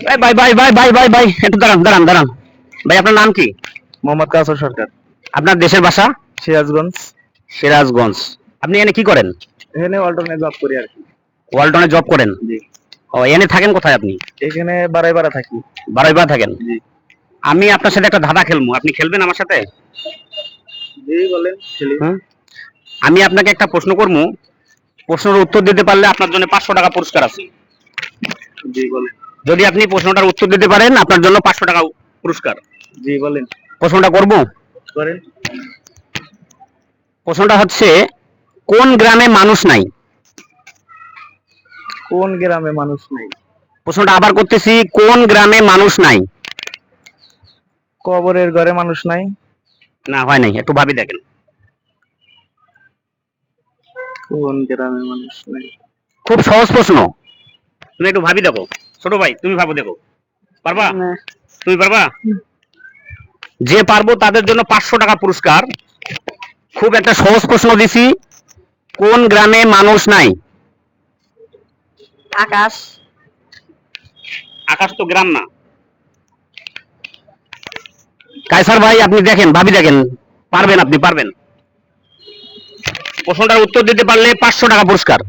ভাই ভাই ভাই ভাই ভাই ভাই ভাই একটু দাঁড়ান দাঁড়ান দাঁড়ান। ভাই আপনার নাম কি? মোহাম্মদ কাসর সরকার। আপনার দেশের ভাষা? সিরাজগঞ্জ। সিরাজগঞ্জ। আপনি এনে কি করেন? এখানে অল্টারনেট জব করি আর কি। ওয়ালটনে জব করেন? জি। ও, এনে থাকেন কোথায় আপনি? এখানে বাড়াই বাড়া থাকি। বারোইবার থাকেন? জি। আমি আপনার সাথে একটা ধাঁধা খেলবো, আপনি খেলবেন আমার সাথে? জি বলেন, খেলি। হুম। আমি আপনাকে একটা প্রশ্ন করবো, প্রশ্নের উত্তর দিতে পারলে আপনার জন্য 500 টাকা পুরস্কার আছে। জি বলেন। যদি আপনি প্রশ্নটার উত্তর দিতে পারেন আপনার জন্য 500 টাকা পুরস্কার। জি বলেন। প্রশ্নটা করব। করেন। প্রশ্নটা হচ্ছে, কোন গ্রামে মানুষ নাই? কোন গ্রামে মানুষ নাই? প্রশ্নটা আবার করতেছি, কোন গ্রামে মানুষ নাই? কবরের ঘরে মানুষ নাই। না, হয় নাই, একটু ভাবি দেখেন। কোন গ্রামে মানুষ নাই? খুব সহজ প্রশ্ন, তুমি একটু ভাবি দেখো। ছোট ভাই তুমি ভাবো দেখো, পারবা? না। তুমি পারবা? যে পারবো তাদের জন্য 500 টাকা পুরস্কার। খুব একটা সহজ প্রশ্ন দিছি, কোন গ্রামে মানুষ নাই? আকাশ। আকাশ তো গ্রাম না। কায়সার ভাই আপনি দেখেন, ভাবি দেখেন, পারবেন, আপনি পারবেন। প্রশ্নটার উত্তর দিতে পারলে 500 টাকা পুরস্কার।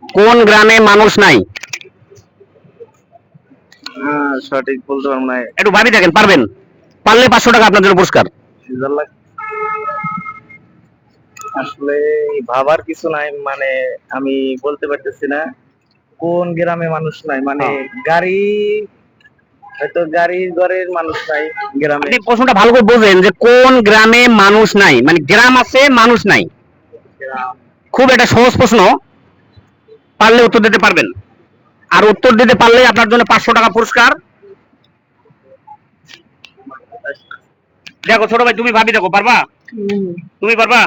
কোন গ্রামে মানুষ নাই? সঠিক বলতে পারবো না। একটু ভাবি দেখেন, পারবেন? পারলে 500 টাকা আপনার জন্য পুরস্কার। আসলে ভাবার কিছু নাই, মানে আমি বলতে পারতেছি না। কোন গ্রামে মানুষ নাই মানে গাড়ি, হয়তো গাড়ির ঘরের মানুষ নাই গ্রামে। আপনি প্রশ্নটা ভালো করে বোঝেন যে কোন গ্রামে মানুষ নাই, মানে গ্রাম আছে মানুষ নাই। খুব একটা সহজ প্রশ্ন, পারলে উত্তর দিতে পারবেন। আর উত্তর দিতে পারলে আপনার জন্য 500 টাকা পুরস্কার। দেখো ছোট ভাই তুমি ভাবি দেখো, পারবা? তুমি পারবা?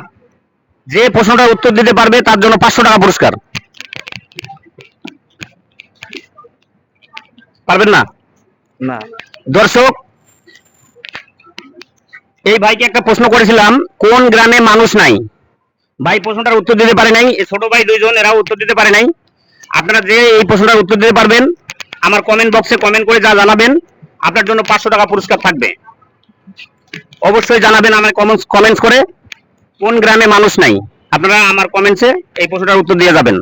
যে প্রশ্নটার উত্তর দিতে পারবে তার জন্য 500 টাকা পুরস্কার। পারবেন না? না। দর্শক, এই ভাইকে একটা প্রশ্ন করেছিলাম, কোন গ্রামে মানুষ নাই। ভাই প্রশ্নটার উত্তর দিতে পারে নাই, এই ছোট ভাই দুইজন এরাও উত্তর দিতে পারে নাই। আপনারা যে এই প্রশ্নটার উত্তর দিতে পারবেন আমার কমেন্ট বক্সে কমেন্ট করে যা জানাবেন, আপনার জন্য 500 টাকা পুরস্কার থাকবে। অবশ্যই জানাবেন আমার কমেন্টস করে কোন গ্রামে মানুষ নাই। আপনারা আমার কমেন্টসে এই প্রশ্নটার উত্তর দিয়ে যাবেন।